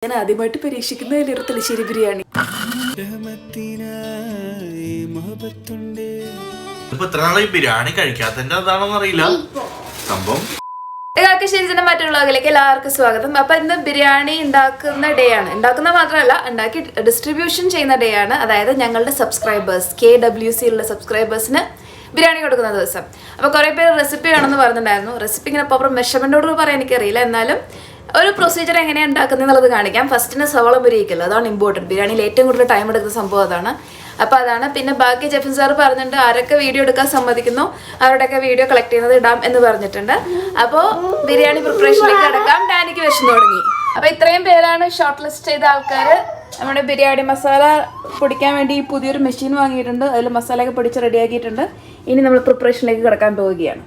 ഞാൻ ആദ്യമായിട്ട് പരീക്ഷിക്കുന്ന ഒരു തലശ്ശേരി ബിരിയാണി. ബിരിയാണി കഴിക്കാത്തതിന്റെ അതാണെന്ന് അറിയില്ല സംഭവം. കാക്കശ്ശേരിന്റെ മറ്റുള്ള വ്ളോഗിലേക്ക് എല്ലാവർക്കും സ്വാഗതം. അപ്പൊ ഇന്ന് ബിരിയാണി ഉണ്ടാക്കുന്ന ഡേ ആണ്. ഉണ്ടാക്കുന്ന മാത്രമല്ല, ഉണ്ടാക്കി ഡിസ്ട്രിബ്യൂഷൻ ചെയ്യുന്ന ഡേ ആണ്. അതായത് ഞങ്ങളുടെ സബ്സ്ക്രൈബേഴ്സ് KWC ഉള്ള സബ്സ്ക്രൈബേഴ്സിന് ബിരിയാണി കൊടുക്കുന്ന ദിവസം. അപ്പൊ കുറെ പേര് റെസിപ്പി വേണമെന്ന് പറഞ്ഞിട്ടുണ്ടായിരുന്നു. റെസിപ്പി ഇങ്ങനെ പ്രോപ്പർ മെഷർമെന്റോട് പറയാൻ എനിക്കറിയില്ല, എന്നാലും ഒരു പ്രൊസീജിയർ എങ്ങനെയാണ് ഉണ്ടാക്കുന്നത് എന്നുള്ളത് കാണിക്കാം. ഫസ്റ്റിന് സവാള മുരിയിക്കല്ലോ, അതാണ് ഇമ്പോർട്ടൻറ്റ്. ബിരിയാണിയിൽ ഏറ്റവും കൂടുതൽ ടൈം എടുക്കുന്ന സംഭവം അതാണ്. അപ്പോൾ അതാണ്. പിന്നെ ബാക്കി ജെഫിൻ സാർ പറഞ്ഞിട്ടുണ്ട് ആരൊക്കെ വീഡിയോ എടുക്കാൻ സമ്മതിക്കുന്നു അവരുടെയൊക്കെ വീഡിയോ കളക്ട് ചെയ്യുന്നത് ഇടാം എന്ന് പറഞ്ഞിട്ടുണ്ട്. അപ്പോൾ ബിരിയാണി പ്രിപ്പറേഷനിലേക്ക് കിടക്കാം. ഡാനിക്ക് വിശന്നു തുടങ്ങി. അപ്പോൾ ഇത്രയും പേരാണ് ഷോർട്ട് ലിസ്റ്റ് ചെയ്ത ആൾക്കാർ. നമ്മുടെ ബിരിയാണി മസാല പൊടിക്കാൻ വേണ്ടി പുതിയൊരു മെഷീൻ വാങ്ങിയിട്ടുണ്ട്. അതിൽ മസാലയൊക്കെ പൊടിച്ച് റെഡിയാക്കിയിട്ടുണ്ട്. ഇനി നമ്മൾ പ്രിപ്പറേഷനിലേക്ക് കിടക്കാൻ പോവുകയാണ്.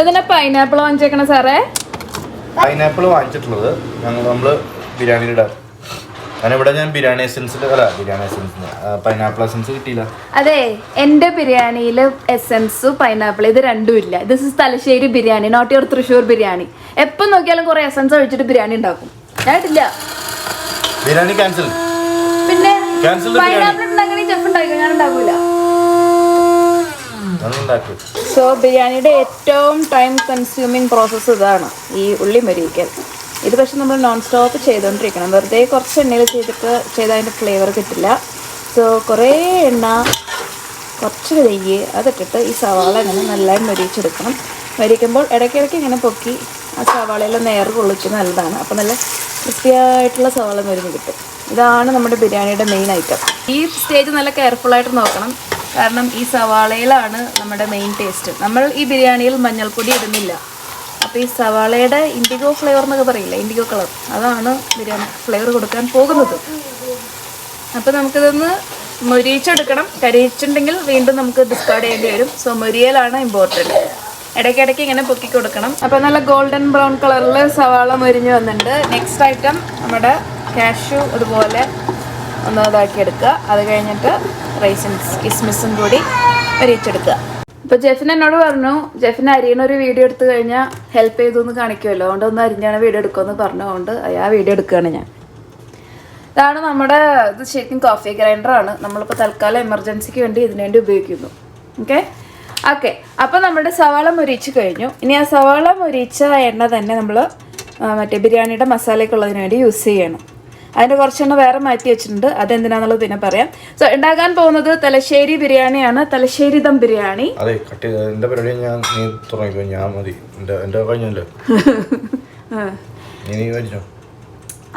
ഇതിനെ പൈനാപ്പിൾ വാങ്ങിച്ചേക്കണം സാറേ. പൈനാപ്പിൾ വാങ്ങിച്ചിട്ടുള്ളത് നമ്മൾ ബിരിയാണിയിൽ ഇടാം. ഞാനിവിടെ ഞാൻ ബിരിയാണി എസൻസിൽ പൈനാപ്പിൾ എസൻസ് കിട്ടിയില്ല. അതെ, എന്റെ ബിരിയാണിയിൽ എസൻസ് പൈനാപ്പിൾ ഇത് രണ്ടും ഇല്ല. This is Thalassery biryani, not your Thrissur biryani. എപ്പം നോക്കിയാലും കുറെ എസൻസ് ഒഴിച്ചിട്ട് ബിരിയാണി ഉണ്ടാക്കും. ഞാനിട്ടില്ല. ബിരിയാണി ക്യാൻസൽ. പിന്നെ പൈനാപ്പിൾ ഉണ്ടാക്കണേ ചെഫ് ഉണ്ടാക്കും, ഞാൻ ഉണ്ടാക്കൂല. സോ ബിരിയാണിയുടെ ഏറ്റവും ടൈം കൺസ്യൂമിങ് പ്രോസസ്സ് ഇതാണ്, ഈ ഉള്ളി മൊരിയിക്കൽ. ഇത് പക്ഷെ നമ്മൾ നോൺ സ്റ്റോപ്പ് ചെയ്തുകൊണ്ടിരിക്കണം. വെറുതെ കുറച്ച് എണ്ണയിൽ ചെയ്താൽ അതിൻ്റെ ഫ്ലേവർ കിട്ടില്ല. സോ കുറേ എണ്ണ, കുറച്ച് നെയ്യ് അതിട്ടിട്ട് ഈ സവാള ഇങ്ങനെ നല്ലതായി മൊരിയിച്ചെടുക്കണം. മൊരിക്കുമ്പോൾ ഇടയ്ക്കിടയ്ക്ക് ഇങ്ങനെ പൊക്കി ആ സവാളയിൽ നേർ കൊള്ളിച്ച് നല്ലതാണ്. അപ്പോൾ നല്ല ക്രിസ്പിയായിട്ടുള്ള സവാള മൊരിഞ്ഞ് കിട്ടും. ഇതാണ് നമ്മുടെ ബിരിയാണിയുടെ മെയിൻ ഐറ്റം. ഈ സ്റ്റേജ് നല്ല കെയർഫുള്ളായിട്ട് നോക്കണം, കാരണം ഈ സവാളയിലാണ് നമ്മുടെ മെയിൻ ടേസ്റ്റ്. നമ്മൾ ഈ ബിരിയാണിയിൽ മഞ്ഞൾപ്പൊടി ഇടുന്നില്ല. അപ്പോൾ ഈ സവാളയുടെ ഇൻഡിഗോ ഫ്ലേവർ എന്നൊക്കെ പറയില്ല, ഇൻഡിഗോ കളർ, അതാണ് ബിരിയാണി ഫ്ലേവർ കൊടുക്കാൻ പോകുന്നത്. അപ്പോൾ നമുക്കിതൊന്ന് മൊരിയിച്ചെടുക്കണം. കരിയിച്ചിട്ടുണ്ടെങ്കിൽ വീണ്ടും നമുക്ക് ഡിസ്കാർഡ് ചെയ്യേണ്ടി വരും. സോ മൊരിയലാണ് ഇമ്പോർട്ടൻറ്റ്. ഇടയ്ക്കിടയ്ക്ക് ഇങ്ങനെ പൊക്കി കൊടുക്കണം. അപ്പോൾ നല്ല ഗോൾഡൻ ബ്രൗൺ കളറിൽ സവാള മൊരിഞ്ഞ് വന്നിട്ടുണ്ട്. നെക്സ്റ്റ് ഐറ്റം നമ്മുടെ കാഷ്യൂ അതുപോലെ ഒന്ന് ഇതാക്കി എടുക്കുക. അത് കഴിഞ്ഞിട്ട് റൈസിൻസ് കിസ്മിസും കൂടി അരിയിച്ചെടുക്കുക. ഇപ്പോൾ ജെഫിൻ എന്നോട് പറഞ്ഞു, ജെഫിന് അരിയണൊരു വീഡിയോ എടുത്തു കഴിഞ്ഞാൽ ഹെൽപ്പ് ചെയ്തു എന്ന് കാണിക്കുമല്ലോ, അതുകൊണ്ട് ഒന്ന് അരിഞ്ഞാണ് വീഡിയോ എടുക്കുമെന്ന് പറഞ്ഞുകൊണ്ട് ആ വീഡിയോ എടുക്കുകയാണ് ഞാൻ. ഇതാണ് നമ്മുടെ ഇത്. ശരിക്കും കോഫി ഗ്രൈൻഡറാണ്. നമ്മളിപ്പോൾ തൽക്കാലം എമർജൻസിക്ക് വേണ്ടി ഇതിനു വേണ്ടി ഉപയോഗിക്കുന്നു. ഓക്കെ. അപ്പോൾ നമ്മുടെ സവാള മൊരിച്ച് കഴിഞ്ഞു. ഇനി ആ സവാള മൊരിച്ച എണ്ണ തന്നെ നമ്മൾ മറ്റേ ബിരിയാണിയുടെ മസാലയ്ക്കുള്ളതിന് വേണ്ടി യൂസ് ചെയ്യണം. അതിൻ്റെ കുറച്ചെണ്ണ വേറെ മാറ്റി വെച്ചിട്ടുണ്ട്, അതെന്തിനാന്നുള്ളത് പിന്നെ പറയാം. സോ ഉണ്ടാക്കാൻ പോകുന്നത് തലശ്ശേരി ബിരിയാണിയാണ്, തലശ്ശേരി ദം ബിരിയാണി.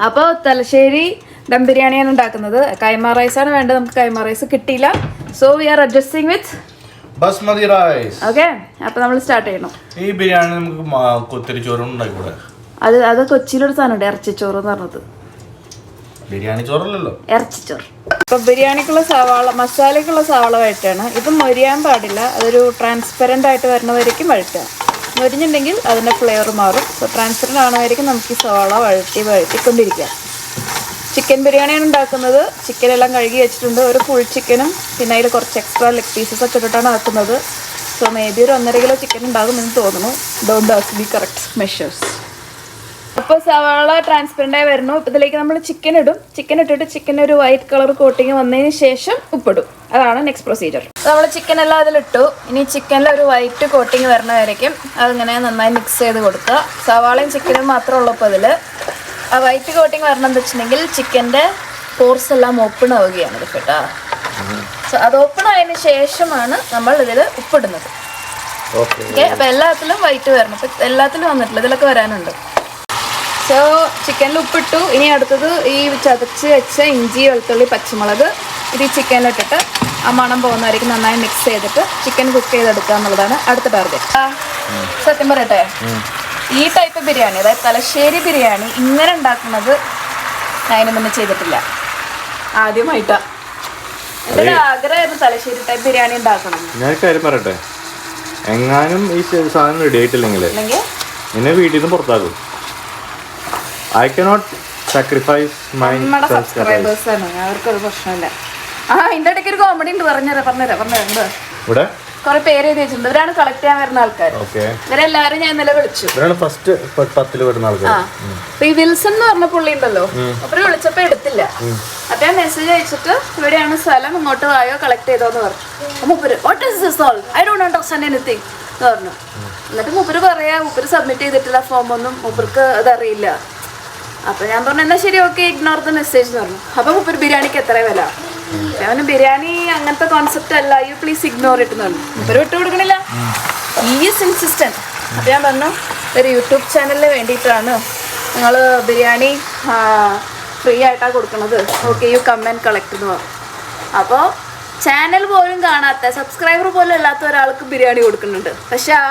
അപ്പോൾ തലശ്ശേരി ദം ബിരിയാണിയാണ് ഉണ്ടാക്കുന്നത്. കൈമ റൈസാണ് വേണ്ടത്. നമുക്ക് കൈമ റൈസ് കിട്ടിയില്ല. So we are adjusting with basmati rice. Okay. അപ്പോൾ നമ്മൾ സ്റ്റാർട്ട് ചെയ്യണം. ഈ ബിരിയാണി നമുക്ക് കൊത്തിരി ചോറും ഉണ്ടാക്കിക്കൂടെ? അത് കൊച്ചിയിലൊരു സാധനമുണ്ട്, ഇറച്ചിച്ചോറ് എന്ന് പറഞ്ഞത്. ബിരിയാണി ചോറല്ലോ, ഇറച്ചിച്ചോറ്. ഇപ്പൊ ബിരിയാണിക്കുള്ള സവാള, മസാലയ്ക്കുള്ള സവാള വഴറ്റാണ്. ഇപ്പം മൊരിയാൻ പാടില്ല, അതൊരു ട്രാൻസ്പെറൻ്റ് ആയിട്ട് വരുന്നവരേക്കും വഴറ്റുക. മൊരിഞ്ഞിട്ടുണ്ടെങ്കിൽ അതിൻ്റെ ഫ്ലേവർ മാറും. സോ ട്രാൻസ്പെറൻ്റ് ആണവരേക്കും നമുക്ക് ഈ സവാള വഴറ്റിക്കൊണ്ടിരിക്കാം. ചിക്കൻ ബിരിയാണിയാണ് ഉണ്ടാക്കുന്നത്. ചിക്കൻ എല്ലാം കഴുകി വെച്ചിട്ടുണ്ട്. ഒരു ഫുൾ ചിക്കനും പിന്നെ അതിൽ കുറച്ച് എക്സ്ട്രാ ലെഗ് പീസസ് ഒക്കെ ഇട്ടിട്ടാണ് ആക്കുന്നത്. സോ മേ ബി ഒരു 1.5 കിലോ ചിക്കൻ ഉണ്ടാകുമെന്ന് തോന്നുന്നു. Don't ask me correct measures. അപ്പോൾ സവാള ട്രാൻസ്പെറൻ്റായി വരുന്നു. ഇതിലേക്ക് നമ്മൾ ചിക്കൻ ഇടും. ചിക്കൻ ഇട്ടിട്ട് ചിക്കൻ ഒരു വൈറ്റ് കളർ കോട്ടിങ് വന്നതിന് ശേഷം ഉപ്പിടും. അതാണ് നെക്സ്റ്റ് പ്രൊസീജിയർ. നമ്മൾ ചിക്കൻ എല്ലാം അതിലിട്ടു. ഇനി ചിക്കനിൽ ഒരു വൈറ്റ് കോട്ടിങ് വരണവരേക്കും അതിങ്ങനെ നന്നായി മിക്സ് ചെയ്ത് കൊടുക്കുക. സവാളയും ചിക്കനും മാത്രമേ ഉള്ളപ്പോൾ അതിൽ ആ വൈറ്റ് കോട്ടിങ് വരണം എന്ന് വെച്ചിട്ടുണ്ടെങ്കിൽ ചിക്കൻ്റെ പോർസ് എല്ലാം ഓപ്പൺ ആവുകയാണ് ഇത് കേട്ടോ. സോ അത് ഓപ്പൺ ആയതിനു ശേഷമാണ് നമ്മൾ ഇതിൽ ഉപ്പിടുന്നത്. ഓക്കെ. അപ്പോൾ എല്ലാത്തിലും വൈറ്റ് വരണം. അപ്പോൾ എല്ലാത്തിലും വന്നിട്ടില്ല, ഇതിലൊക്കെ വരാനുണ്ട്. സോ ചിക്കനിൽ ഉപ്പിട്ടു. ഇനി അടുത്തത് ഈ ചതച്ച് വെച്ച ഇഞ്ചി, വെളുത്തുള്ളി, പച്ചമുളക് ഇത് ഈ ചിക്കനിലിട്ടിട്ട് ആ മണം പോകുന്നവരേക്കും നന്നായി മിക്സ് ചെയ്തിട്ട് ചിക്കൻ കുക്ക് ചെയ്തെടുക്കുക എന്നുള്ളതാണ് അടുത്ത ടാർഗറ്റ്. സത്യം പറയട്ടെ, ഈ ടൈപ്പ് ബിരിയാണി, അതായത് തലശ്ശേരി ബിരിയാണി ഇങ്ങനെ ഉണ്ടാക്കുന്നത് അതിന് മുന്നേ ചെയ്തിട്ടില്ല, ആദ്യമായിട്ടാണ്. എൻ്റെ ആഗ്രഹമായിരുന്നു തലശ്ശേരി ടൈപ്പ് ബിരിയാണി ഉണ്ടാക്കണം. ഞാൻ കാര്യം പറയട്ടെ, എങ്ങാനും ഈ സാധനം റെഡി ആയിട്ടില്ലെങ്കിൽ എന്നെ വീട്ടിൽ നിന്ന് പുറത്താക്കും. I cannot sacrifice my subscribers ആണ്, അവർക്കൊരു പ്രശ്നമില്ല. ഇതിന്റെ ഇടയ്ക്ക് ഒരു കോമഡി ഉണ്ട്, പറഞ്ഞുതരാം. ഇവിടെ കുറെ പേര് എഴുതി വെച്ചിട്ടുണ്ട്. ഇവരാണ് കളക്ട് ചെയ്യാൻ വരുന്ന ആൾക്കാർ. ഇവരെല്ലാരും ഞാൻ ഇന്നലെ വിളിച്ചു. ഫസ്റ്റ് 10 വരുന്ന ആൾക്കാർ. അപ്പൊ ഈ വിൽസൺ എന്ന് പറഞ്ഞ പുള്ളി ഉണ്ടല്ലോ, അവര് വിളിച്ചപ്പോ എടുത്തില്ല. അപ്പൊ ഞാൻ മെസ്സേജ് അയച്ചിട്ട് ഇവിടെയാണ് സ്ഥലം, ഇങ്ങോട്ട് വായോ കളക്ട് ചെയ്തോന്ന് പറഞ്ഞു. മൂപ്പര് what is this all, I don't understand anything എന്ന് പറഞ്ഞു. എന്നിട്ട് മൂപ്പര് പറയാ മൂപ്പര് സബ്മിറ്റ് ചെയ്തിട്ടില്ല ഫോം ഒന്നും, മൂപ്പർക്ക് അതറിയില്ല. അപ്പൊ ഞാൻ പറഞ്ഞു എന്നാ ശരി ഓക്കെ ഇഗ്നോർ ദ മെസ്സേജ് എന്ന് പറഞ്ഞു. അപ്പൊ മൂപ്പര് ബിരിയാണിക്ക് എത്ര വില? അവന് ബിരിയാണി അങ്ങനത്തെ കോൺസെപ്റ്റ് അല്ല, യു പ്ലീസ് ഇഗ്നോർ ഇട്ട് പറഞ്ഞു. മൂപ്പര് വിട്ടു കൊടുക്കണില്ല, ഈസ് ഇൻസിസ്റ്റന്റ്. അപ്പൊ ഞാൻ പറഞ്ഞു ഒരു യൂട്യൂബ് ചാനലിന് വേണ്ടിയിട്ടാണ് നിങ്ങൾ ബിരിയാണി ഫ്രീ ആയിട്ടാണ് കൊടുക്കുന്നത്, okay you come and collect എന്ന് പറഞ്ഞു. അപ്പോൾ ചാനൽ പോലും കാണാത്ത, സബ്സ്ക്രൈബർ പോലും അല്ലാത്ത ഒരാൾക്ക് ബിരിയാണി കൊടുക്കുന്നുണ്ട്. പക്ഷെ ആ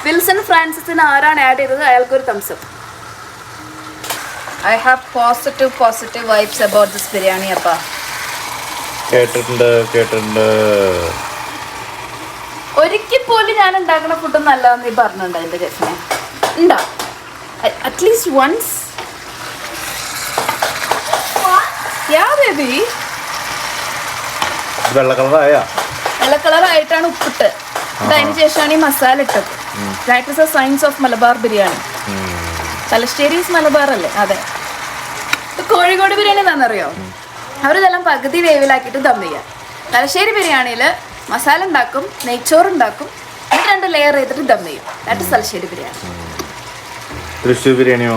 വിൽസൺ ഫ്രാൻസിസിന് ആരാണ് ആഡ് ചെയ്തത് അയാൾക്കൊരു thumbs up. I have positive vibes about this biryani. അപ്പ കേട്ടിട്ടുണ്ട്. ഒരിക്കൽ പോലും ഞാൻ ഉണ്ടാക്കുന്ന ഫുഡ് നല്ലതെന്ന് നീ പറഞ്ഞിട്ടുണ്ടോ എൻ്റെ ജെഫിനെ? ഉണ്ടോ? At least once? Yeah baby. വെള്ള കളറായിട്ടാണ് ഉപ്പിട്ട്, അതിന് ശേഷമാണ് ഈ മസാല ഇട്ടത്. That is a science of Malabar biryani. തലശ്ശേരീസ് മലബാർ അല്ലേ? അതെ. കോഴിക്കോട് ബിരിയാണി എന്താണെന്നറിയോ? അവരിതെല്ലാം പകുതി വേവിലാക്കിയിട്ട് ദം ചെയ്യാം. തലശ്ശേരി ബിരിയാണിയിൽ മസാല ഉണ്ടാക്കും, നെയ്ച്ചോറ് ഉണ്ടാക്കും, എന്നിട്ട് 2 ലെയർ ചെയ്തിട്ട് ദം ചെയ്യും. That is Thalassery biryani. തൃശ്ശൂർ ബിരിയാണിയോ?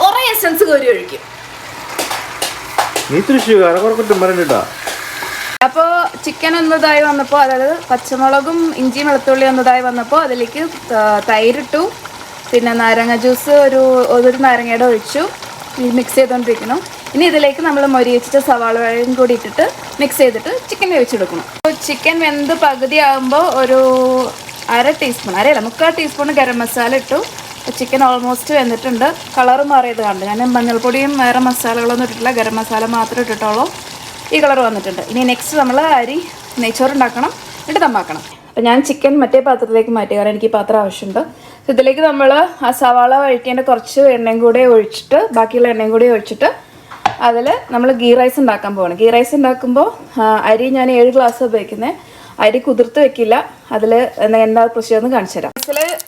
കുറെ എസൻസ് കോരി ഒഴിക്കും. നീ തൃശ്ശൂർക്കാരെ കുറെ കുറ്റം പറഞ്ഞിട്ടാ. അപ്പോൾ ചിക്കൻ ഒന്നതായി വന്നപ്പോൾ, അതായത് പച്ചമുളകും ഇഞ്ചിയും വെളുത്തുള്ളി ഒന്നതായി വന്നപ്പോൾ അതിലേക്ക് തൈരിട്ടു, പിന്നെ നാരങ്ങ ജ്യൂസ് ഒരു നാരങ്ങയുടെ ഒഴിച്ചു, മിക്സ് ചെയ്തുകൊണ്ടിരിക്കണം. ഇനി ഇതിലേക്ക് നമ്മൾ മൊരി വെച്ചിട്ട് സവാള വഴയും കൂടി ഇട്ടിട്ട് മിക്സ് ചെയ്തിട്ട് ചിക്കൻ വേവിച്ചെടുക്കണം. ചിക്കൻ വെന്ത് പകുതി ആകുമ്പോൾ ഒരു 1/2 ടീസ്പൂൺ, 1/4 ടീസ്പൂൺ ഗരം മസാല ഇട്ടു. ചിക്കൻ ഓൾമോസ്റ്റ് വെന്തിട്ടുണ്ട്. കളറ് മാറിയത് കണ്ട്. ഞാൻ മഞ്ഞൾപ്പൊടിയും വേറെ മസാലകളൊന്നും ഇട്ടിട്ടില്ല, ഗരം മസാല മാത്രം ഇട്ടിട്ടുള്ളൂ. ഈ കളർ വന്നിട്ടുണ്ട്. ഇനി നെക്സ്റ്റ് നമ്മൾ നെയ്ച്ചോറുണ്ടാക്കണം, എന്നിട്ട് ദമ്മാക്കണം. അപ്പോൾ ഞാൻ ചിക്കൻ മറ്റേ പാത്രത്തിലേക്ക് മാറ്റി, കാരണം എനിക്ക് ഈ പാത്രം ആവശ്യമുണ്ട്. ഇതിലേക്ക് നമ്മൾ ആ സവാള വഴിക്കേണ്ട കുറച്ച് എണ്ണയും കൂടി ഒഴിച്ചിട്ട്, ബാക്കിയുള്ള എണ്ണയും കൂടി ഒഴിച്ചിട്ട് അതിൽ നമ്മൾ ഗീ റൈസ് ഉണ്ടാക്കാൻ പോകണം. ഗീ റൈസ് ഉണ്ടാക്കുമ്പോൾ അരി ഞാൻ 7 ഗ്ലാസ് ഉപയോഗിക്കുന്നത്. അരി കുതിർത്ത് വെക്കില്ല. അതിൽ എന്താ പ്രൊസീജിയർ ഒന്ന് കാണിച്ചു തരാം.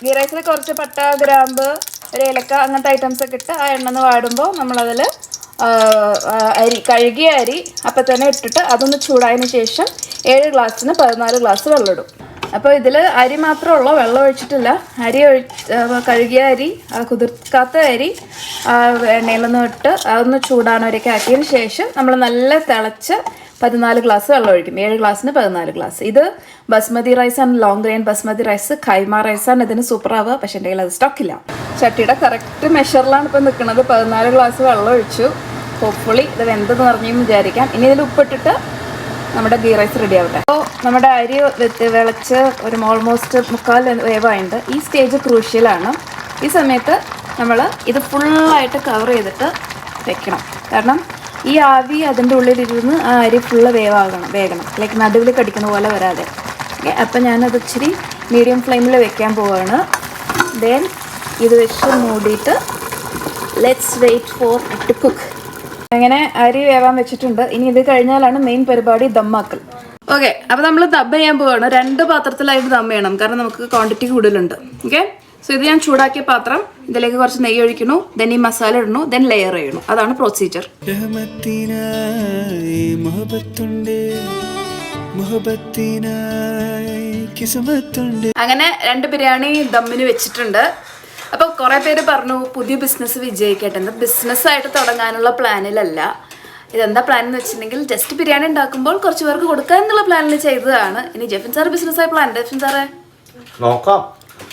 ഗീ റൈസിൽ കുറച്ച് പട്ട, ഗ്രാമ്പ്, ഒരു ഏലക്ക അങ്ങനത്തെ ഐറ്റംസ് ഒക്കെ ഇട്ട് ആ എണ്ണ വാടുമ്പോൾ നമ്മളതിൽ കഴുകിയ അരി അപ്പം തന്നെ ഇട്ടിട്ട് അതൊന്ന് ചൂടായതിനു ശേഷം 7 ഗ്ലാസ്സിന് 14 ഗ്ലാസ് വെള്ളം ഇടും. അപ്പോൾ ഇതിൽ അരി മാത്രമേ ഉള്ളൂ, വെള്ളം ഒഴിച്ചിട്ടില്ല. കഴുകിയ അരി, കുതിർക്കാത്ത അരി എണ്ണയിലൊന്നും ഇട്ട് അതൊന്ന് ചൂടാനവരൊക്കെ ആക്കിയതിന് ശേഷം നമ്മൾ നല്ല തിളച്ച് 14 ഗ്ലാസ് വെള്ളം ഒഴിക്കും. 7 ഗ്ലാസ്സിന് 14 ഗ്ലാസ്. ഇത് ബസ്മതി റൈസാണ്, long grain basmati rice, khaima റൈസാണ് ഇതിന് സൂപ്പറാവുക. പക്ഷേ എൻ്റെ കയ്യിൽ അത് സ്റ്റോക്കില്ല. ചട്ടിയുടെ കറക്റ്റ് മെഷറിലാണ് ഇപ്പം നിൽക്കുന്നത്. 14 ഗ്ലാസ് വെള്ളം ഒഴിച്ചു. ഹോപ്പ്ഫുള്ളി ഇത് വെന്തെന്ന് പറഞ്ഞെന്ന് വിചാരിക്കാം. ഇനി ഇതിൽ ഉപ്പിട്ടിട്ട് നമ്മുടെ ഗീ റൈസ് റെഡി ആവട്ടെ. അപ്പോൾ നമ്മുടെ അരി വിളച്ച് ഒരു ഓൾമോസ്റ്റ് 3/4 വേവായിട്ടുണ്ട്. ഈ സ്റ്റേജ് ക്രൂഷ്യലാണ്. ഈ സമയത്ത് നമ്മൾ ഇത് ഫുള്ളായിട്ട് കവർ ചെയ്തിട്ട് വെക്കണം. കാരണം ഈ ആവി അതിൻ്റെ ഉള്ളിലിരുന്ന് ആ അരി ഫുള്ള് വേഗണം, ലൈക്ക് നടുവിൽ കടിക്കുന്ന പോലെ വരാതെ. ഓക്കെ, അപ്പം ഞാനത് ഇച്ചിരി മീഡിയം ഫ്ലെയിമിൽ വെക്കാൻ പോവുകയാണ്. ദെൻ ഇത് വെച്ച് മൂടിയിട്ട് let's wait for it to cook. അങ്ങനെ അരി വേവാൻ വെച്ചിട്ടുണ്ട്. ഇനി ഇത് കഴിഞ്ഞാലാണ് മെയിൻ പരിപാടി ദമ്മാക്കൽ. ഓക്കെ, അപ്പോൾ നമ്മൾ ദം ചെയ്യാൻ പോവുകയാണ്. 2 പാത്രത്തിലായിട്ട് ദം ചെയ്യണം, കാരണം നമുക്ക് ക്വാണ്ടിറ്റി കൂടുതലുണ്ട്. ഓക്കെ, സോ ഇത് ഞാൻ ചൂടാക്കിയ പാത്രം, ഇതിലേക്ക് കുറച്ച് നെയ്യ് ഒഴിക്കുന്നു, ദെൻ ഈ മസാല ഇടുന്നു, ദെൻ ലെയർ ചെയ്യണം. അതാണ് പ്രൊസീജിയർ. അങ്ങനെ 2 ബിരിയാണി ദമ്മിന് വെച്ചിട്ടുണ്ട്. അപ്പോൾ കുറേ പേര് പറഞ്ഞു പുതിയ ബിസിനസ് വിജയിക്കട്ടെ എന്ന്. ബിസിനസ്സായിട്ട് തുടങ്ങാനുള്ള പ്ലാനിലല്ല. ഇതെന്താ പ്ലാൻ എന്ന് വെച്ചിട്ടുണ്ടെങ്കിൽ ജസ്റ്റ് ബിരിയാണി ഉണ്ടാക്കുമ്പോൾ കുറച്ച് പേർക്ക് കൊടുക്കുക എന്നുള്ള പ്ലാനിൽ ചെയ്തതാണ്. ഇനി ജെഫിൻ സാറ് ബിസിനസ്സായി പ്ലാൻ. ജെഫിൻ സാറേ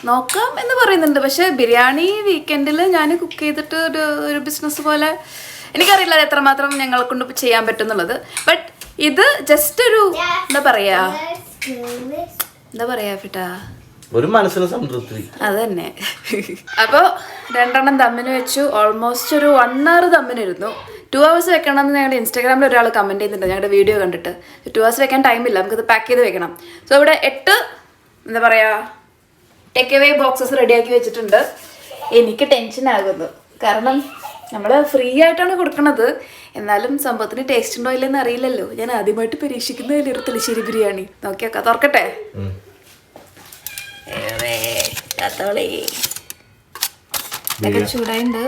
നോക്കാം എന്ന് പറയുന്നുണ്ട്. പക്ഷെ ബിരിയാണി വീക്കെൻഡിൽ ഞാൻ കുക്ക് ചെയ്തിട്ട് ഒരു ബിസിനസ് പോലെ, എനിക്കറിയില്ല അത് എത്രമാത്രം ഞങ്ങളെ കൊണ്ട് ചെയ്യാൻ പറ്റും എന്നുള്ളത്. ബട്ട് ഇത് ജസ്റ്റ് ഒരു എന്താ പറയാ ഫിട്ടാ, ഒരു മനസ്സിന് സംതൃപ്തി. അത് തന്നെ. അപ്പോൾ 2 ദമ്മിന് വെച്ചു. ഓൾമോസ്റ്റ് ഒരു 1 hour ദമ്മിനിരുന്നു. 2 hours വെക്കണമെന്ന് ഞങ്ങളുടെ ഇൻസ്റ്റാഗ്രാമിൽ ഒരാൾ കമൻറ്റ് ചെയ്യുന്നുണ്ട് ഞങ്ങളുടെ വീഡിയോ കണ്ടിട്ട്. 2 hours വെക്കാൻ ടൈമില്ല, നമുക്കിത് പാക്ക് ചെയ്ത് വെക്കണം. സോ ഇവിടെ 8 എന്താ പറയുക ടേക്ക് അവേ ബോക്സസ് റെഡിയാക്കി വെച്ചിട്ടുണ്ട്. എനിക്ക് ടെൻഷൻ ആകുന്നു, കാരണം നമ്മൾ ഫ്രീ ആയിട്ടാണ് കൊടുക്കുന്നത്. എന്നാലും സംഭവത്തിന് ടേസ്റ്റ് ഉണ്ടോ ഇല്ലെന്ന് അറിയില്ലല്ലോ. ഞാൻ ആദ്യമായിട്ട് പരീക്ഷിക്കുന്നതിൽ ഒരു തലശ്ശേരി ബിരിയാണി. നോക്കിയേക്കാം, തുറക്കട്ടെ. കത്തോളി ഇതൊക്കെ ചൂടായിണ്ട്.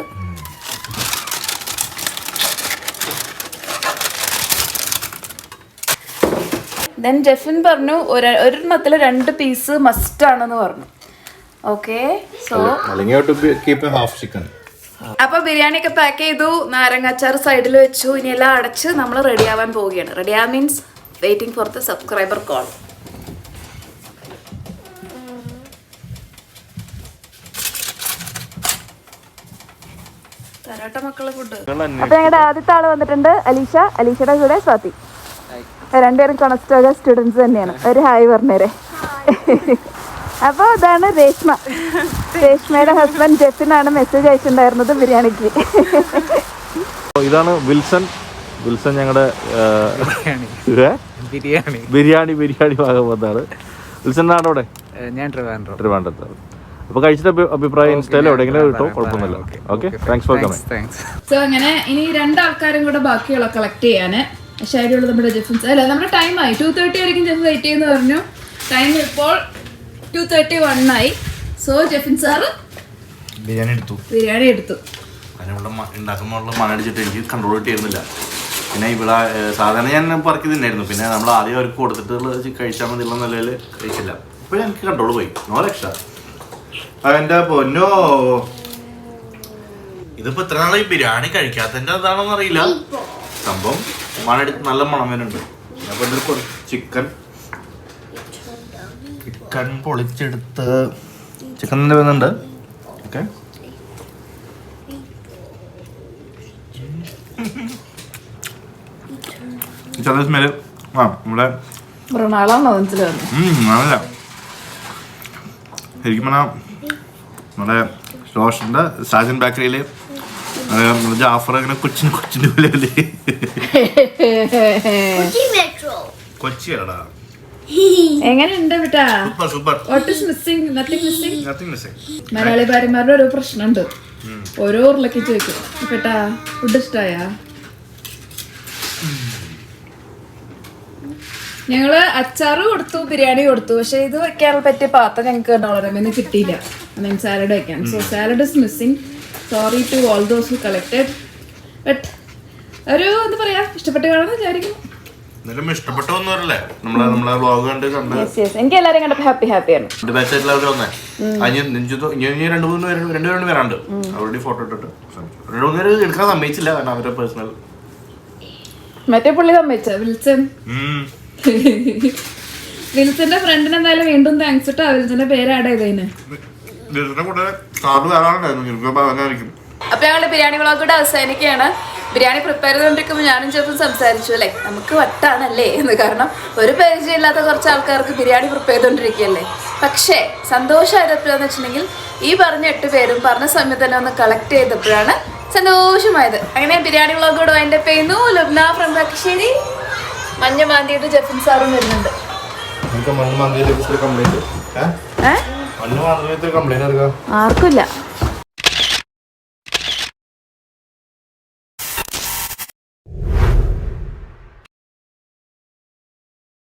ദെൻ ജെഫിൻ പറഞ്ഞു ഒരെണ്ണത്തിൽ 2 പീസ് മസ്റ്റ് ആണെന്ന് പറഞ്ഞു. ഓക്കെ, സോ അപ്പൊ ബിരിയാണി ഒക്കെ പാക്ക് ചെയ്തു, നാരങ്ങാച്ചാർ സൈഡിൽ വെച്ചു. ഇനി എല്ലാം അടച്ച് നമ്മൾ റെഡി ആവാൻ പോവുകയാണ്. റെഡി ആ means waiting for the subscriber call. തരാട്ട മക്കളെ ഫുഡ്. അപ്പൊ ഞങ്ങളുടെ ആദ്യത്തെ ആള് വന്നിട്ടുണ്ട്, അലീഷ. അലീഷയുടെ കൂടെ സ്വാതി. രണ്ടുപേരും കൊണസ്റ്റോഗ സ്റ്റുഡൻസ് തന്നെയാണ്. ഒരു ഹായ് പറഞ്ഞേരെ. അപ്പൊ ഇതാണ് രേഷ്മ. രേഷ്മയുടെ ഹസ്ബൻഡ് ജെഫിനാണ് മെസ്സേജ് അയച്ചിട്ടുണ്ടായിരുന്നത് ബിരിയാണിക്ക്. ഇതാണ് വിൽസൺ. വിൽസൺ ഞങ്ങളുടെ ബിരിയാണി ഭാഗം വന്നാണ്. വിൽസൺ ആണ് അവിടെ. ഞാൻ ട്രിവാൻഡ്രത്ത്. അപ്പൊ കഴിച്ചിട്ട് അഭിപ്രായം ഇൻസ്റ്റയിൽ എവിടെയെങ്കിലും കിട്ടും, കുഴപ്പമൊന്നുമില്ല. Okay, thanks for coming. So അങ്ങനെ ഇനി 2 ആൾക്കാരും കൂടെ ബാക്കിയുള്ള കളക്ട് ചെയ്യാന്. ശരിയുള്ളത് നമ്മുടെ ജെഫിൻസ് അല്ല, നമ്മുടെ ടൈമായി 2:30 വരെയും ജെഫ് വെയിറ്റ് ചെയ്യുന്ന പറഞ്ഞു. ടൈം ഇപ്പോൾ 2:31 ആയി. സോ ജെഫിൻ സാറ് ബിരിയാണി എടുത്തു. ഉണ്ടാക്കുമ്പോൾ മണടിച്ചിട്ട് എനിക്ക് കൺട്രോൾ കിട്ടിയിരുന്നില്ല. പിന്നെ ഇവിടെ സാധാരണ ഞാൻ പറക്കി തന്നെയായിരുന്നു. പിന്നെ നമ്മൾ ആദ്യം അവർക്ക് കൊടുത്തിട്ട് കഴിച്ചാൽ മതിയുള്ള നിലയിൽ കഴിച്ചില്ല. അപ്പോൾ എനിക്ക് കൺട്രോൾ പോയി. നോ രക്ഷ. എൻ്റെ പൊന്നോ, ഇതിപ്പോൾ ഇത്ര നാളെ ഈ ബിരിയാണി കഴിക്കാത്തതിൻ്റെ അതാണെന്ന് അറിയില്ല. സംഭവം നല്ല മണം വരുന്നുണ്ട്. അപ്പോൾ ഇതിൽ ചിക്കൻ പൊളിച്ചെടുത്ത് ചിക്കൻ തന്നെ വരുന്നുണ്ട്. ഓക്കെ, ചില സ്മെല് നമ്മുടെ നല്ല ശരിക്കും പറഞ്ഞാൽ നമ്മുടെ റോഷൻ്റെ സാജൻ ബേക്കറിയിൽ ജാഫർ ഇങ്ങനെ കൊച്ചിൻ്റെ പോലെ കൊച്ചിയല്ലടാ. എങ്ങനെയുണ്ട് ബേട്ടാ? മലയാളി ഭാര്യമാരുടെ ഓരോ പ്രശ്നമുണ്ട്. ഓരോ ഉരുളക്കി ചോദിക്കും ബേട്ടാ ഫുഡ് ഇഷ്ടായാ? ഞങ്ങള് അച്ചാറ് കൊടുത്തു, ബിരിയാണി കൊടുത്തു. പക്ഷെ ഇത് വെക്കാൻ പറ്റിയ പാത്രം ഞങ്ങൾക്ക് ഡോളറമിന്ന് കിട്ടിയില്ല. മീൻ സാലഡ് വെക്കാൻ. So salad is missing. Sorry to all those who collected. But ഒരു എന്താ പറയാ, ഇഷ്ടപ്പെട്ട് കാണുമെന്ന് വിചാരിക്കുന്നു. എനിക്ക് എല്ലാരും കണ്ടപ്പോ ഹാപ്പിയാണ്. മറ്റേ പുള്ളി സമ്മതിച്ച വിൽസൺ. വിൽസന്റെ ഫ്രണ്ടിന് എന്തായാലും വീണ്ടും താങ്ക്സ് ഇട്ടോ. വിൽസന്റെ പേര് ആഡ് ചെയ്തതിന്. അപ്പൊ ഞങ്ങളുടെ ബിരിയാണി വ്ളോഗ് കൂടെ അവസാനിക്കുകയാണ്. ബിരിയാണി പ്രിപ്പയർ ചെയ്തുകൊണ്ടിരിക്കുമ്പോൾ ഞാനും ചെറുപ്പം സംസാരിച്ചു അല്ലേ, നമുക്ക് വട്ടാണല്ലേ എന്ന്. കാരണം ഒരു പരിചയമില്ലാത്ത കുറച്ച് ആൾക്കാർക്ക് ബിരിയാണി പ്രിപ്പയർ ചെയ്തുകൊണ്ടിരിക്കുകയല്ലേ. പക്ഷേ സന്തോഷമായത് എപ്പോഴാന്ന് വെച്ചിട്ടുണ്ടെങ്കിൽ ഈ പറഞ്ഞ 8 പേരും പറഞ്ഞ സമയത്ത് തന്നെ ഒന്ന് കളക്ട് ചെയ്തപ്പോഴാണ് സന്തോഷമായത്. അങ്ങനെ ബിരിയാണി വ്ളോഗ് കൂടെ വൈൻഡ് അപ്പ് ചെയ്യുന്നു. ലുബ്ന ഫ്രം കക്കശ്ശേരി. മഞ്ഞ മാന്തിയിട്ട് ജെഫിൻ സാറും വരുന്നുണ്ട്. ആർക്കില്ല.